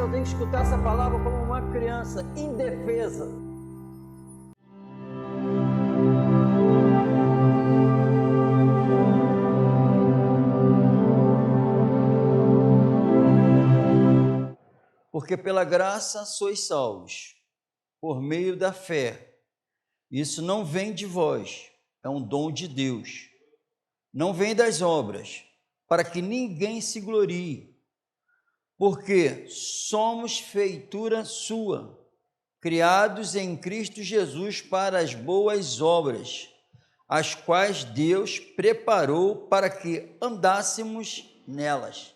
eu tenho que escutar essa palavra como uma criança indefesa. Porque pela graça sois salvos, por meio da fé. Isso não vem de vós, é um dom de Deus. Não vem das obras, para que ninguém se glorie. Porque somos feitura sua, criados em Cristo Jesus para as boas obras, as quais Deus preparou para que andássemos nelas.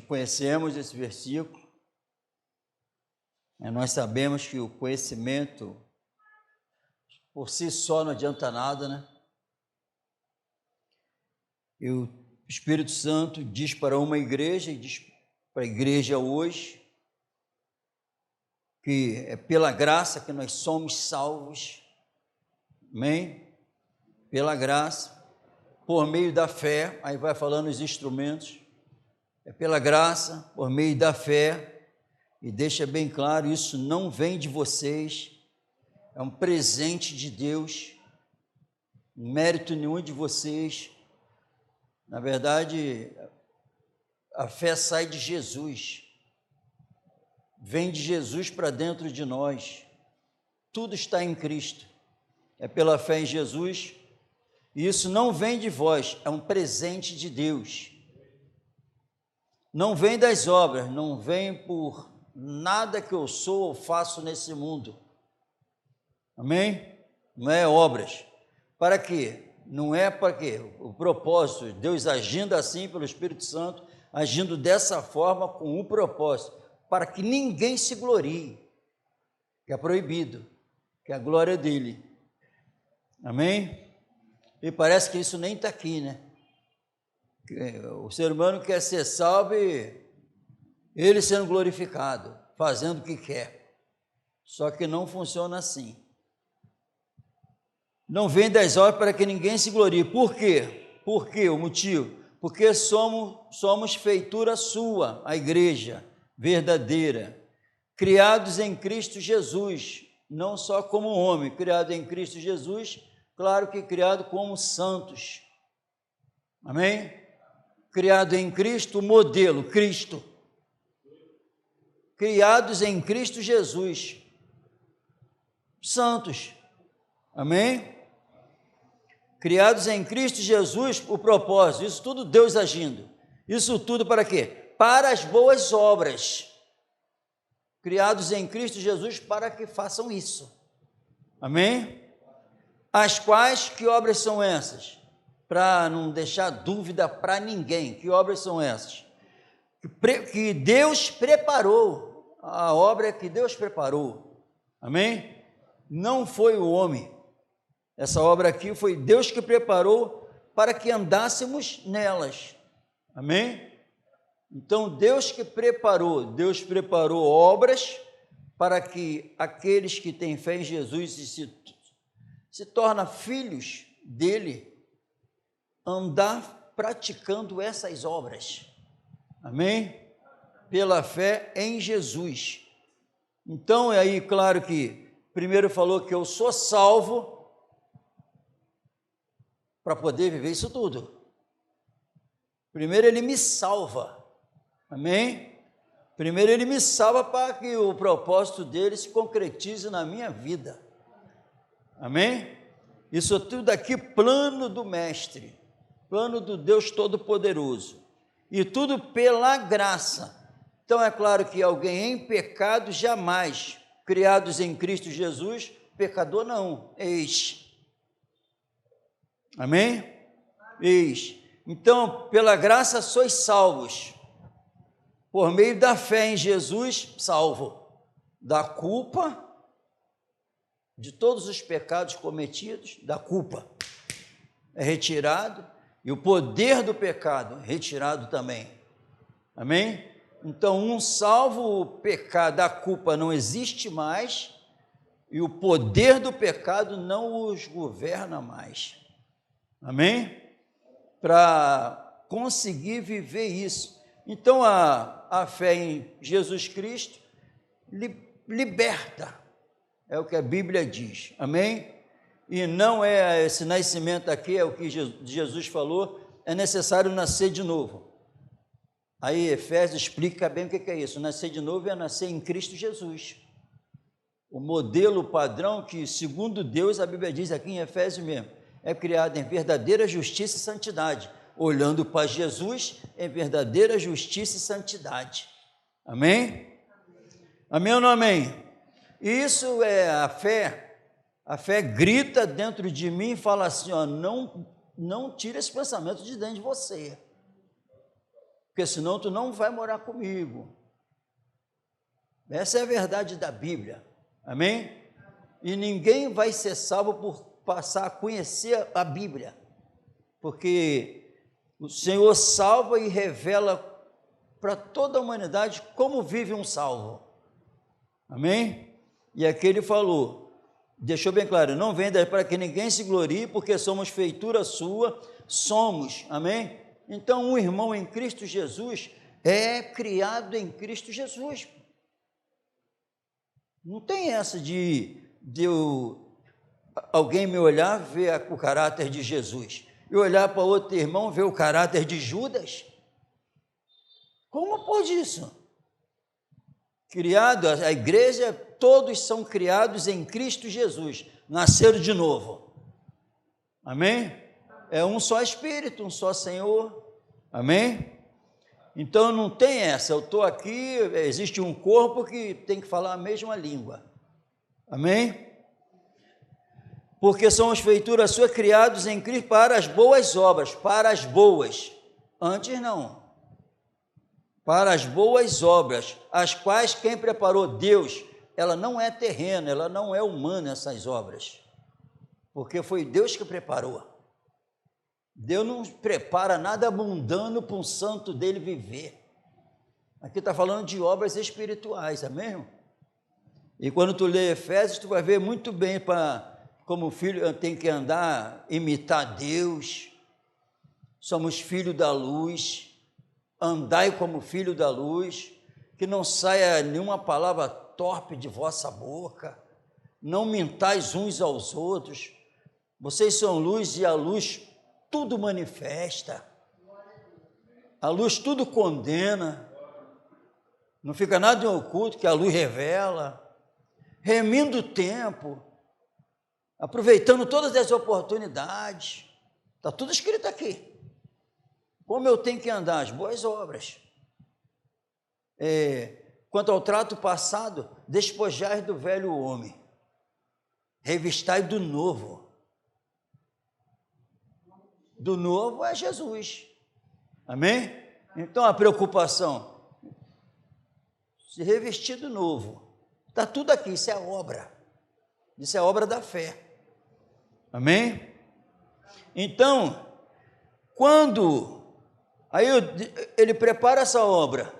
Conhecemos esse versículo, nós sabemos que o conhecimento por si só não adianta nada, né? E o Espírito Santo diz para uma igreja, e diz para a igreja hoje, que é pela graça que nós somos salvos, amém? Pela graça, por meio da fé, aí vai falando os instrumentos, é pela graça, por meio da fé, e deixa bem claro, isso não vem de vocês, é um presente de Deus, mérito nenhum de vocês. Na verdade, a fé sai de Jesus, vem de Jesus para dentro de nós, tudo está em Cristo, é pela fé em Jesus, e isso não vem de vós, é um presente de Deus, não vem das obras, não vem por nada que eu sou ou faço nesse mundo, amém? Não é obras, para quê? Não é para quê? O propósito, Deus agindo assim pelo Espírito Santo, agindo dessa forma com o propósito, para que ninguém se glorie, que é proibido, que é a glória dele, amém? E parece que isso nem está aqui, né? O ser humano quer ser salvo e ele sendo glorificado, fazendo o que quer, só que não funciona assim. Não vem das obras para que ninguém se glorie. Por quê? Por quê? O motivo? Porque somos feitura sua, a igreja verdadeira, criados em Cristo Jesus, não só como homem, criado em Cristo Jesus, claro que criado como santos, amém? Criado em Cristo, modelo, Cristo, criados em Cristo Jesus, santos, amém? Criados em Cristo Jesus, o propósito, isso tudo Deus agindo, isso tudo para quê? Para as boas obras, criados em Cristo Jesus para que façam isso, amém? As quais, que obras são essas? Para não deixar dúvida para ninguém, que obras são essas? Que Deus preparou, a obra que Deus preparou, amém? Não foi o homem, essa obra aqui foi Deus que preparou para que andássemos nelas, amém? Então, Deus preparou obras para que aqueles que têm fé em Jesus e se tornam filhos dele, andar praticando essas obras, amém? Pela fé em Jesus. Então, é aí, claro que primeiro falou que eu sou salvo para poder viver isso tudo. Primeiro ele me salva, amém? Primeiro ele me salva para que o propósito dele se concretize na minha vida, amém? Isso tudo aqui, plano do Mestre, plano do Deus Todo-Poderoso, e tudo pela graça. Então é claro que alguém em pecado jamais, criados em Cristo Jesus, pecador não, amém? Então, pela graça sois salvos, por meio da fé em Jesus, salvo da culpa, de todos os pecados cometidos, da culpa é retirado, e o poder do pecado retirado também, amém? Então, um salvo, o pecado, a culpa não existe mais, e o poder do pecado não os governa mais, amém? Para conseguir viver isso. Então, a fé em Jesus Cristo liberta, é o que a Bíblia diz, amém? E não é esse nascimento aqui, é o que Jesus falou, é necessário nascer de novo. Aí Efésios explica bem o que é isso, nascer de novo é nascer em Cristo Jesus. O modelo padrão que, segundo Deus, a Bíblia diz aqui em Efésios mesmo, é criado em verdadeira justiça e santidade, olhando para Jesus em verdadeira justiça e santidade. Amém? Amém ou não amém? Isso é a fé grita dentro de mim e fala assim, ó, não tira esse pensamento de dentro de você, porque senão tu não vai morar comigo. Essa é a verdade da Bíblia, amém? E ninguém vai ser salvo por passar a conhecer a Bíblia, porque o Senhor salva e revela para toda a humanidade como vive um salvo, amém? E aqui ele falou, deixou bem claro, não venda para que ninguém se glorie, porque somos feitura sua, somos, amém? Então, um irmão em Cristo Jesus é criado em Cristo Jesus. Não tem essa de alguém me olhar, ver o caráter de Jesus, e olhar para outro irmão, ver o caráter de Judas. Como pode isso? Criado, a igreja, todos são criados em Cristo Jesus, nasceram de novo, amém? É um só Espírito, um só Senhor, amém? Então não tem essa, eu estou aqui, existe um corpo que tem que falar a mesma língua, amém? Porque somos feitura sua, criados em Cristo para as boas obras, para as boas, antes não, para as boas obras, as quais quem preparou? Deus. Ela não é terrena, ela não é humana, essas obras, porque foi Deus que preparou. Deus não prepara nada mundano para um santo dele viver. Aqui está falando de obras espirituais, amém? E quando tu lê Efésios, tu vai ver muito bem como o filho tem que andar, imitar Deus. Somos filhos da luz, andai como filho da luz, que não saia nenhuma palavra torpe de vossa boca, não mintais uns aos outros, vocês são luz e a luz tudo manifesta, a luz tudo condena, não fica nada em oculto que a luz revela, remindo o tempo, aproveitando todas as oportunidades, está tudo escrito aqui, como eu tenho que andar, as boas obras. Quanto ao trato passado, despojai do velho homem, revistai do novo. Do novo é Jesus, amém? Então a preocupação, se revestir do novo, está tudo aqui, isso é a obra da fé, amém? Então, quando ele prepara essa obra,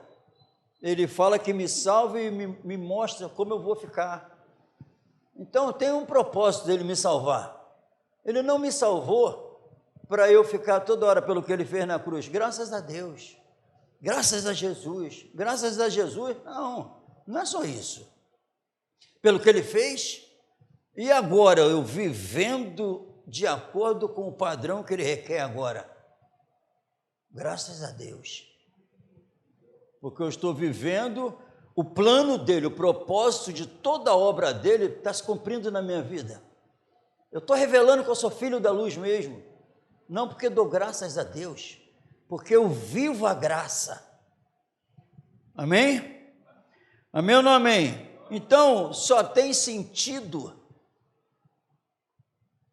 ele fala que me salva e me mostra como eu vou ficar. Então, tem um propósito dele me salvar. Ele não me salvou para eu ficar toda hora pelo que ele fez na cruz. Graças a Deus. Graças a Jesus. Graças a Jesus. Não é só isso. Pelo que ele fez, e agora eu vivendo de acordo com o padrão que ele requer agora. Graças a Deus. Porque eu estou vivendo o plano dele, o propósito de toda a obra dele está se cumprindo na minha vida. Eu estou revelando que eu sou filho da luz mesmo, não porque dou graças a Deus, porque eu vivo a graça. Amém? Amém ou não amém? Então, só tem sentido,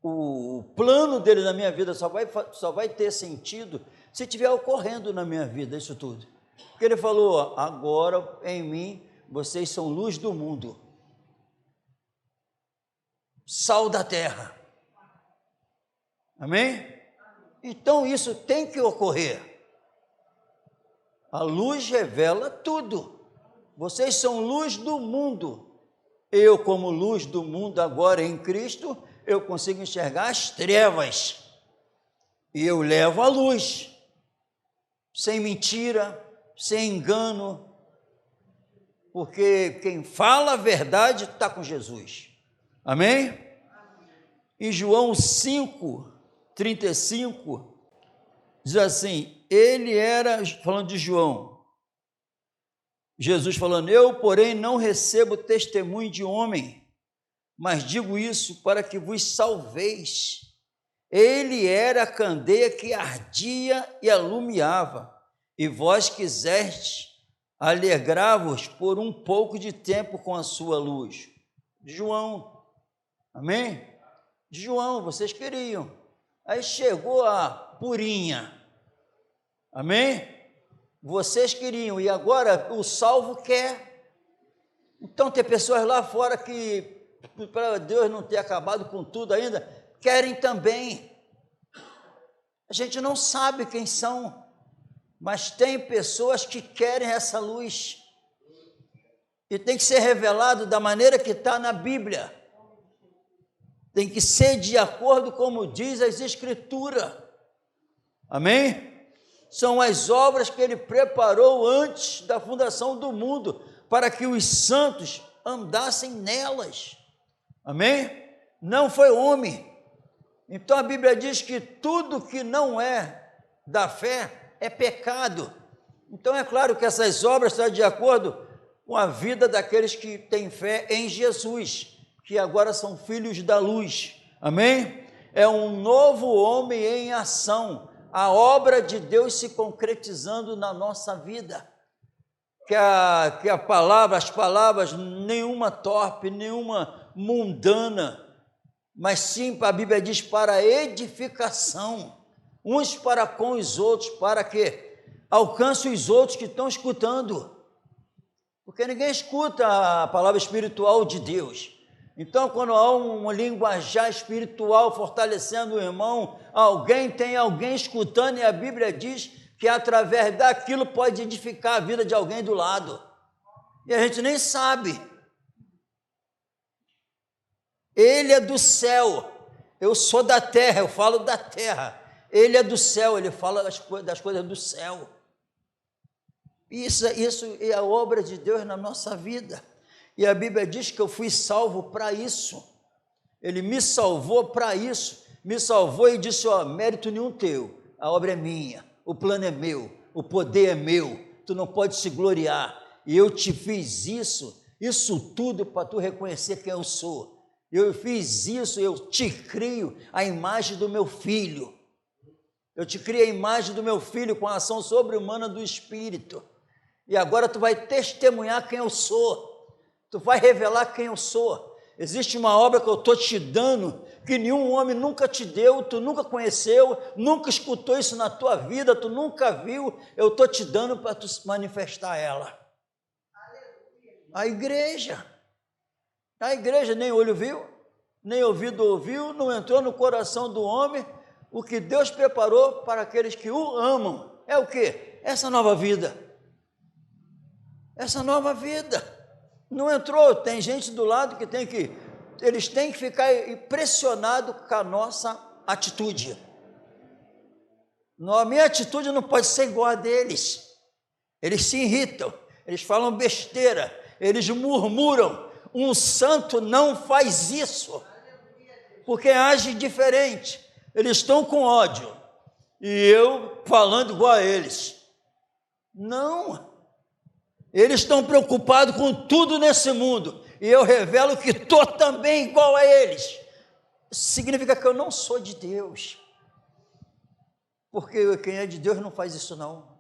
o plano dele na minha vida só vai ter sentido se estiver ocorrendo na minha vida isso tudo. Porque ele falou, agora em mim, vocês são luz do mundo, sal da terra, amém? Então isso tem que ocorrer, a luz revela tudo, vocês são luz do mundo, eu como luz do mundo agora em Cristo, eu consigo enxergar as trevas, e eu levo a luz, sem mentira, sem engano, porque quem fala a verdade está com Jesus. Amém? Em João 5:35, diz assim, ele era, falando de João, Jesus falando, eu, porém, não recebo testemunho de homem, mas digo isso para que vos salveis. Ele era a candeia que ardia e alumiava, e vós quisestes alegrar-vos por um pouco de tempo com a sua luz. João, amém? João, vocês queriam. Aí chegou a purinha, amém? Vocês queriam, e agora o salvo quer. Então tem pessoas lá fora que, para Deus não ter acabado com tudo ainda, querem também. A gente não sabe quem são, mas tem pessoas que querem essa luz. E tem que ser revelado da maneira que está na Bíblia. Tem que ser de acordo como diz as Escrituras. Amém? São as obras que ele preparou antes da fundação do mundo, para que os santos andassem nelas. Amém? Não foi homem. Então a Bíblia diz que tudo que não é da fé é pecado. Então é claro que essas obras estão de acordo com a vida daqueles que têm fé em Jesus, que agora são filhos da luz. Amém? É um novo homem em ação, a obra de Deus se concretizando na nossa vida. Que a palavra, as palavras, nenhuma torpe, nenhuma mundana, mas sim, a Bíblia diz, para edificação, uns para com os outros, para que alcance os outros que estão escutando, porque ninguém escuta a palavra espiritual de Deus. Então, quando há um linguajar espiritual fortalecendo o irmão, tem alguém escutando, e a Bíblia diz que através daquilo pode edificar a vida de alguém do lado, e a gente nem sabe. Ele é do céu, eu sou da terra, eu falo da terra. Ele é do céu, ele fala das coisas do céu. Isso é a obra de Deus na nossa vida. E a Bíblia diz que eu fui salvo para isso. Ele me salvou para isso. Me salvou e disse, mérito nenhum teu, a obra é minha, o plano é meu, o poder é meu, tu não pode se gloriar. E eu te fiz isso tudo para tu reconhecer quem eu sou. Eu fiz isso, eu te crio a imagem do meu filho. Eu te criei a imagem do meu filho com a ação sobre-humana do Espírito. E agora tu vai testemunhar quem eu sou. Tu vai revelar quem eu sou. Existe uma obra que eu estou te dando, que nenhum homem nunca te deu, tu nunca conheceu, nunca escutou isso na tua vida, tu nunca viu. Eu estou te dando para tu manifestar ela. A igreja nem olho viu, nem ouvido ouviu, não entrou no coração do homem o que Deus preparou para aqueles que o amam. É o quê? Essa nova vida. Essa nova vida. Não entrou, tem gente do lado que eles têm que ficar impressionados com a nossa atitude. A minha atitude não pode ser igual a deles. Eles se irritam, eles falam besteira, eles murmuram. Um santo não faz isso, porque age diferente. Eles estão com ódio, e eu falando igual a eles. Não, eles estão preocupados com tudo nesse mundo, e eu revelo que estou também igual a eles. Isso significa que eu não sou de Deus, porque quem é de Deus não faz isso não.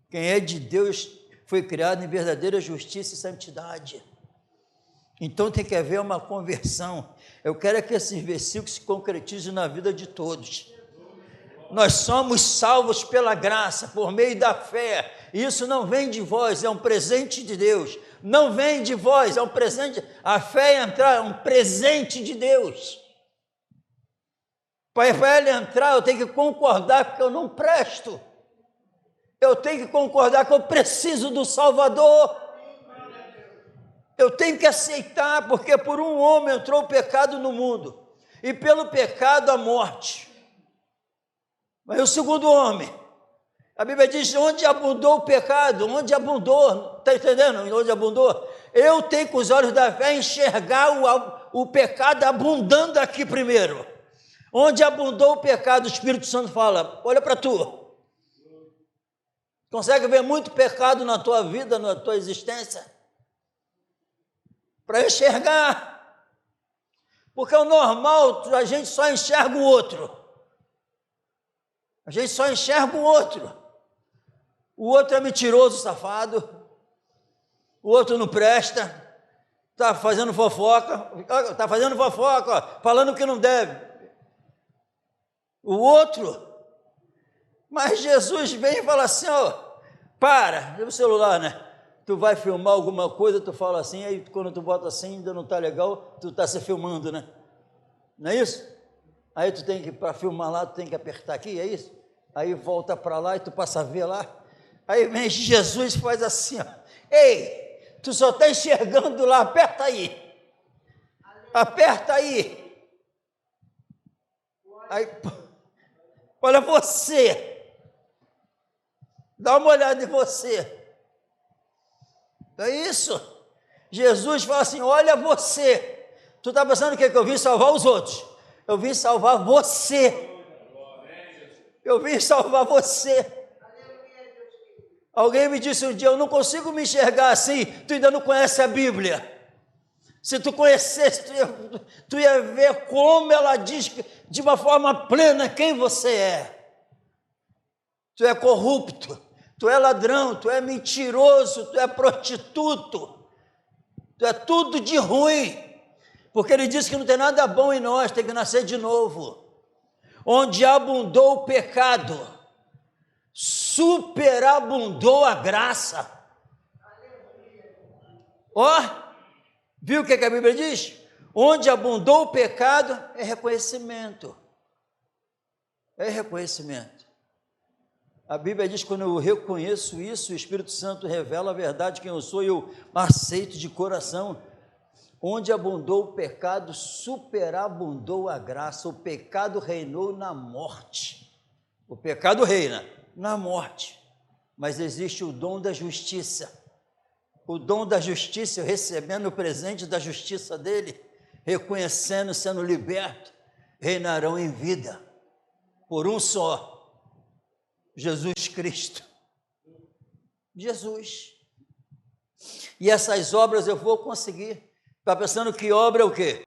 Quem é de Deus foi criado em verdadeira justiça e santidade. Então tem que haver uma conversão. Eu quero que esses versículos se concretizem na vida de todos. Nós somos salvos pela graça, por meio da fé. Isso não vem de vós, é um presente de Deus. Não vem de vós, é um presente. A fé é um presente de Deus. Para ele entrar, eu tenho que concordar que eu não presto. Eu tenho que concordar que eu preciso do Salvador. Eu tenho que aceitar, porque por um homem entrou o pecado no mundo, e pelo pecado a morte. Mas o segundo homem, A Bíblia diz, onde abundou o pecado, onde abundou, está entendendo? Onde abundou? Eu tenho com os olhos da fé enxergar o pecado abundando aqui primeiro. Onde abundou o pecado, o Espírito Santo fala, olha para tu. Consegue ver muito pecado na tua vida, na tua existência? Para enxergar. Porque o normal, a gente só enxerga o outro. A gente só enxerga o outro. O outro é mentiroso, safado. O outro não presta. Está fazendo fofoca. Está fazendo fofoca, ó, falando que não deve. O outro. Mas Jesus vem e fala assim, ó, para, o celular, né? Tu vai filmar alguma coisa, tu fala assim, aí quando tu bota assim, ainda não está legal, tu está se filmando, né? Não é isso? Aí tu tem que, para filmar lá, tu tem que apertar aqui, é isso? Aí volta para lá e tu passa a ver lá. Aí vem Jesus e faz assim, ó. Ei, tu só está enxergando lá, aperta aí. Aperta aí. Aí, olha você. Dá uma olhada em você. É isso. Jesus fala assim, olha você. Tu está pensando o quê? Que eu vim salvar os outros. Eu vim salvar você. Eu vim salvar você. Alguém me disse um dia, eu não consigo me enxergar assim, tu ainda não conhece a Bíblia. Se tu conhecesse, tu ia ver como ela diz de uma forma plena quem você é. Tu é corrupto, tu é ladrão, tu é mentiroso, tu é prostituto, tu é tudo de ruim. Porque ele disse que não tem nada bom em nós, tem que nascer de novo. Onde abundou o pecado, superabundou a graça. Ó, viu o que a Bíblia diz? Onde abundou o pecado, é reconhecimento. É reconhecimento. A Bíblia diz que quando eu reconheço isso, o Espírito Santo revela a verdade, quem eu sou, e eu aceito de coração. Onde abundou o pecado, superabundou a graça. O pecado reinou na morte. O pecado reina na morte, mas existe o dom da justiça. O dom da justiça, eu recebendo o presente da justiça dele, reconhecendo, sendo liberto, reinarão em vida, por um só, Jesus Cristo. Jesus. E essas obras eu vou conseguir. Está pensando que obra é o quê?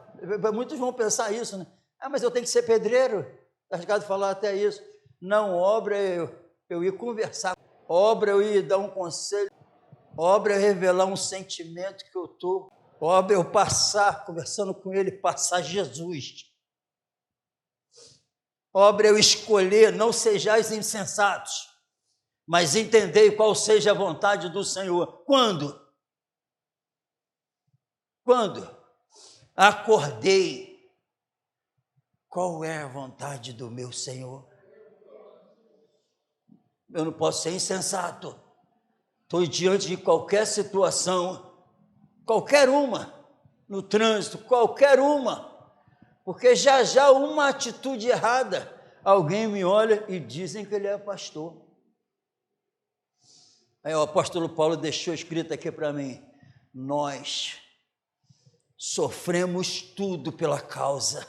Muitos vão pensar isso, né? Ah, mas eu tenho que ser pedreiro. Está ligado falar até isso. Não, obra eu ir conversar. Obra eu ir dar um conselho. Obra é revelar um sentimento que eu estou. Obra eu passar, conversando com ele, passar Jesus. Obra eu escolher, não sejais insensatos, mas entendei qual seja a vontade do Senhor. Quando? Quando acordei, qual é a vontade do meu Senhor? Eu não posso ser insensato. Estou diante de qualquer situação, qualquer uma, no trânsito, qualquer uma, porque já uma atitude errada, alguém me olha e dizem que ele é pastor. Aí o apóstolo Paulo deixou escrito aqui para mim, nós sofremos tudo pela causa,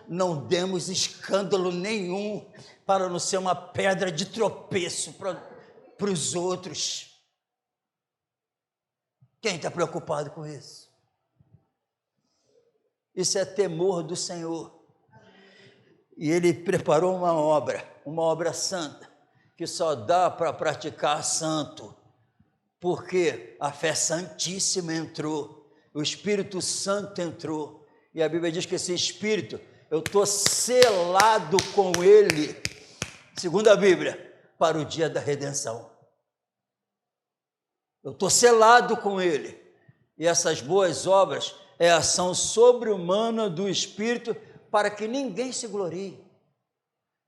não demos escândalo nenhum para não ser uma pedra de tropeço para os outros. Quem está preocupado com isso? Isso é temor do Senhor. E ele preparou uma obra santa, que só dá para praticar santo, porque a fé santíssima entrou, o Espírito Santo entrou, e a Bíblia diz que esse Espírito, eu estou selado com ele, segundo a Bíblia, para o dia da redenção. Eu estou selado com ele, e essas boas obras é a ação sobre-humana do Espírito, para que ninguém se glorie.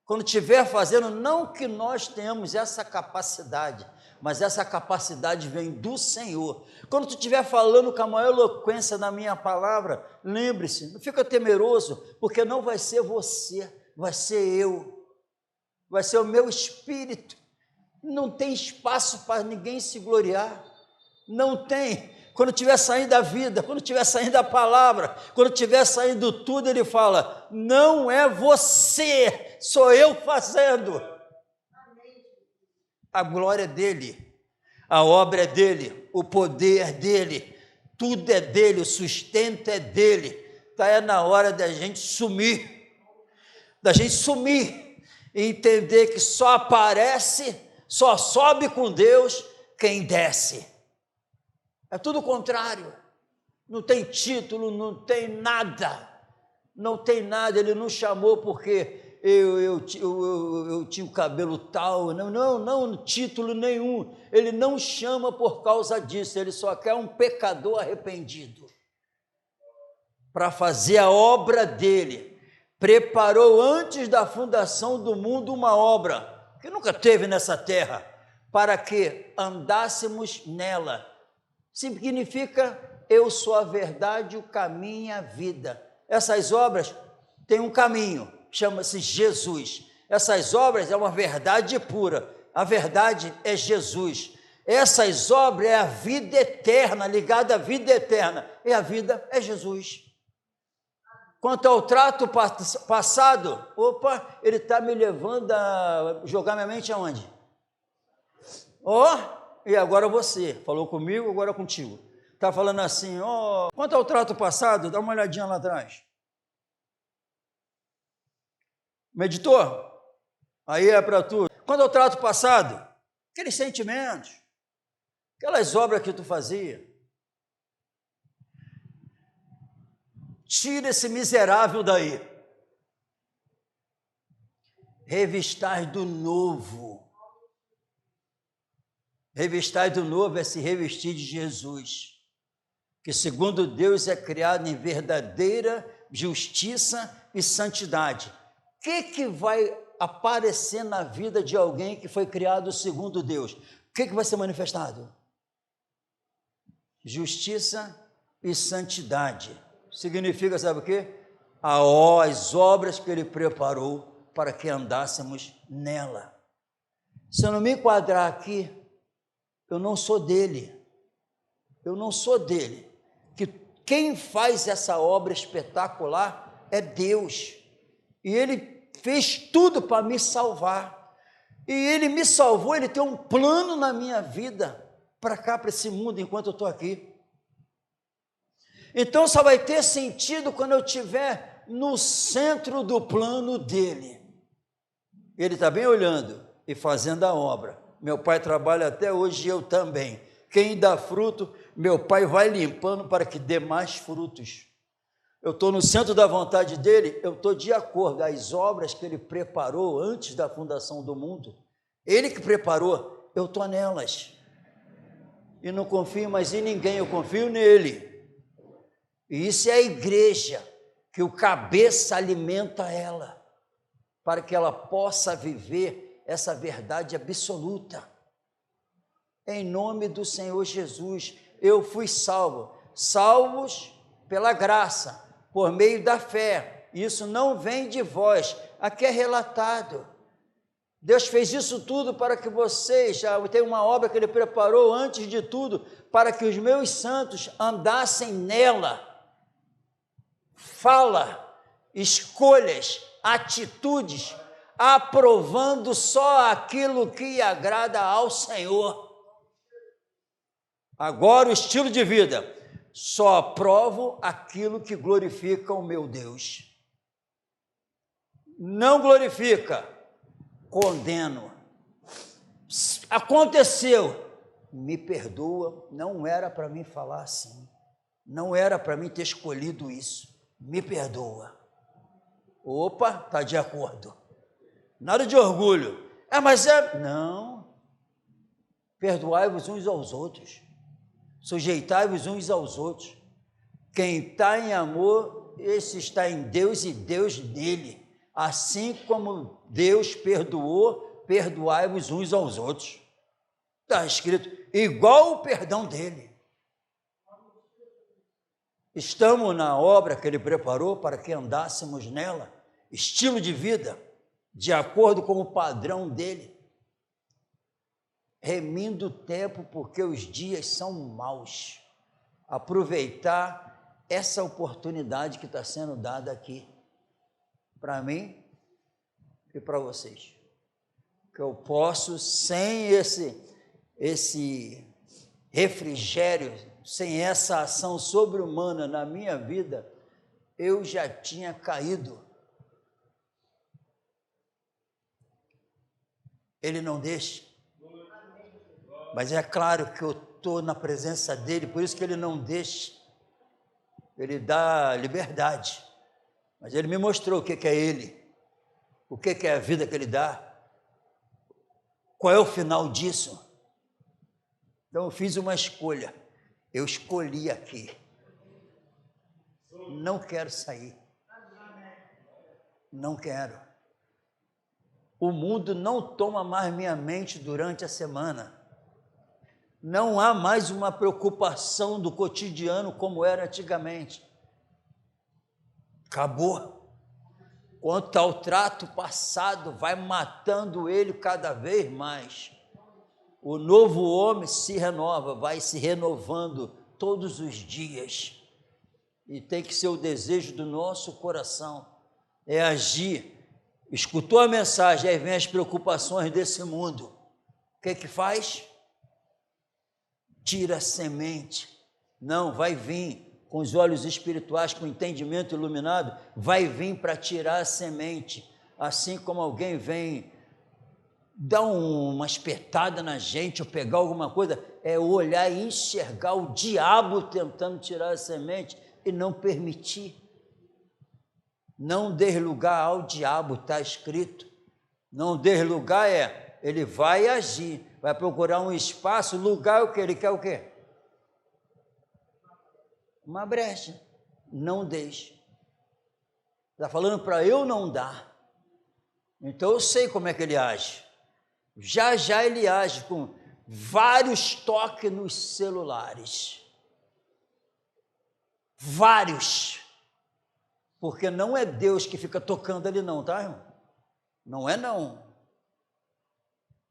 Quando estiver fazendo, não que nós tenhamos essa capacidade, mas essa capacidade vem do Senhor. Quando tu estiver falando com a maior eloquência na minha palavra, lembre-se, não fica temeroso, porque não vai ser você, vai ser eu, vai ser o meu Espírito Não tem espaço para ninguém se gloriar. Não tem. Quando estiver saindo da vida, quando estiver saindo da palavra, quando estiver saindo tudo, ele fala: não é você, sou eu fazendo. A glória é dele, a obra é dele, o poder é dele, tudo é dele, o sustento é dele. Está na hora da gente sumir e entender que só aparece, só sobe com Deus quem desce. É tudo o contrário. Não tem título, não tem nada. Não tem nada. Ele não chamou porque eu tinha o cabelo tal. Não, título nenhum. Ele não chama por causa disso. Ele só quer um pecador arrependido para fazer a obra dele. Preparou antes da fundação do mundo uma obra que nunca teve nessa terra, para que andássemos nela. Significa: eu sou a verdade, o caminho e a vida. Essas obras têm um caminho, chama-se Jesus. Essas obras é uma verdade pura, a verdade é Jesus. Essas obras é a vida eterna, ligada à vida eterna, e a vida é Jesus. Quanto ao trato passado, ele está me levando a jogar minha mente aonde? E agora você, falou comigo, agora contigo. Está falando assim, quanto ao trato passado, dá uma olhadinha lá atrás. Meditou? Aí é para tu. Quanto ao trato passado, aqueles sentimentos, aquelas obras que tu fazia. Tira esse miserável daí. Revistai do novo. Revistai do novo é se revestir de Jesus, que segundo Deus é criado em verdadeira justiça e santidade. O que vai aparecer na vida de alguém que foi criado segundo Deus? O que vai ser manifestado? Justiça e santidade. Significa, sabe o quê? As obras que ele preparou para que andássemos nela. Se eu não me enquadrar aqui, eu não sou dele. Eu não sou dele. Que quem faz essa obra espetacular é Deus. E ele fez tudo para me salvar. E ele me salvou, ele tem um plano na minha vida, para cá, para esse mundo, enquanto eu estou aqui. Então só vai ter sentido quando eu estiver no centro do plano dele. Ele está bem olhando e fazendo a obra. Meu pai trabalha até hoje e eu também. Quem dá fruto, meu pai vai limpando para que dê mais frutos. Eu estou no centro da vontade dele, eu estou de acordo. As obras que ele preparou antes da fundação do mundo, ele que preparou, eu estou nelas. E não confio mais em ninguém, eu confio nele. E isso é a igreja, que o cabeça alimenta ela, para que ela possa viver essa verdade absoluta. Em nome do Senhor Jesus, eu fui salvo, salvos pela graça, por meio da fé. Isso não vem de vós, aqui é relatado. Deus fez isso tudo para que vocês, já tem uma obra que ele preparou antes de tudo, para que os meus santos andassem nela. Fala, escolhas, atitudes, aprovando só aquilo que agrada ao Senhor. Agora o estilo de vida, só aprovo aquilo que glorifica o meu Deus. Não glorifica, condeno. Aconteceu, me perdoa, não era para mim falar assim, não era para mim ter escolhido isso, me perdoa. Está de acordo. Nada de orgulho. Não. Perdoai-vos uns aos outros. Sujeitai-vos uns aos outros. Quem está em amor, esse está em Deus e Deus nele. Assim como Deus perdoou, perdoai-vos uns aos outros. Está escrito, igual o perdão dele. Estamos na obra que ele preparou para que andássemos nela, estilo de vida, de acordo com o padrão dele. remindo o tempo, porque os dias são maus. Aproveitar essa oportunidade que está sendo dada aqui, para mim e para vocês. Que eu posso, sem esse refrigério, sem essa ação sobre-humana na minha vida, eu já tinha caído. Ele não deixa. Mas é claro que eu estou na presença dele, por isso que ele não deixa. Ele dá liberdade. Mas ele me mostrou o que é ele, o que é a vida que ele dá, qual é o final disso. Então eu fiz uma escolha. Eu escolhi aqui. Não quero sair. Não quero. O mundo não toma mais minha mente durante a semana. Não há mais uma preocupação do cotidiano como era antigamente. Acabou. Quanto ao trato passado, vai matando ele cada vez mais. O novo homem se renova, vai se renovando todos os dias. E tem que ser o desejo do nosso coração, é agir. Escutou a mensagem, aí vem as preocupações desse mundo. O que faz? Tira a semente. Não, vai vir com os olhos espirituais, com o entendimento iluminado, vai vir para tirar a semente. Assim como alguém vem dar uma espetada na gente ou pegar alguma coisa, é olhar e enxergar o diabo tentando tirar a semente e não permitir. Não dê lugar ao diabo, está escrito. Não dê lugar ele vai agir, vai procurar um espaço, lugar, o que ele quer o quê? Uma brecha. Não deixe. Está falando para eu não dar. Então eu sei como é que ele age. Já ele age com vários toques nos celulares. Vários. Porque não é Deus que fica tocando ali não, tá, irmão? Não é não.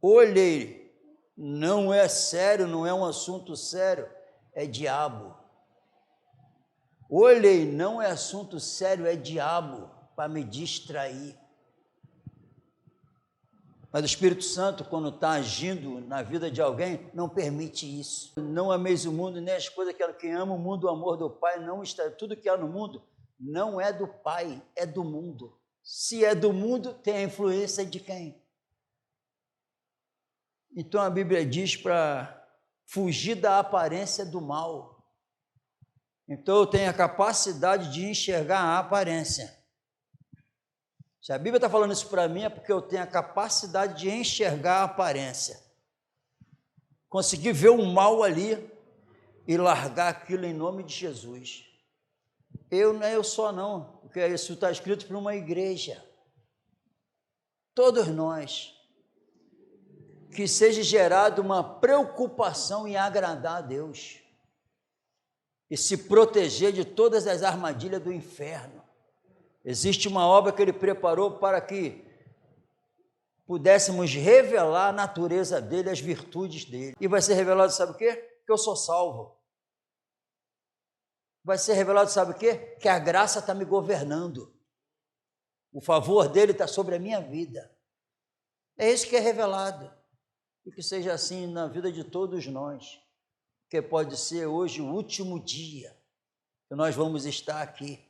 Olhei, não é sério, não é um assunto sério, é diabo. Olhei, não é assunto sério, é diabo, para me distrair. Mas o Espírito Santo, quando está agindo na vida de alguém, não permite isso. Não ameis o mundo, nem as coisas que quem ama o mundo, o amor do Pai não está. Tudo que há no mundo não é do Pai, é do mundo. Se é do mundo, tem a influência de quem? Então a Bíblia diz para fugir da aparência do mal. Então eu tenho a capacidade de enxergar a aparência. Se a Bíblia está falando isso para mim, é porque eu tenho a capacidade de enxergar a aparência. Conseguir ver o mal ali e largar aquilo em nome de Jesus. Não é eu só não, porque isso está escrito para uma igreja. Todos nós. Que seja gerada uma preocupação em agradar a Deus. E se proteger de todas as armadilhas do inferno. Existe uma obra que ele preparou para que pudéssemos revelar a natureza dele, as virtudes dele. E vai ser revelado, sabe o quê? Que eu sou salvo. Vai ser revelado, sabe o quê? Que a graça está me governando. O favor dele está sobre a minha vida. É isso que é revelado. E que seja assim na vida de todos nós. Que pode ser hoje o último dia que nós vamos estar aqui.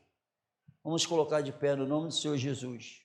Vamos colocar de pé no nome do Senhor Jesus.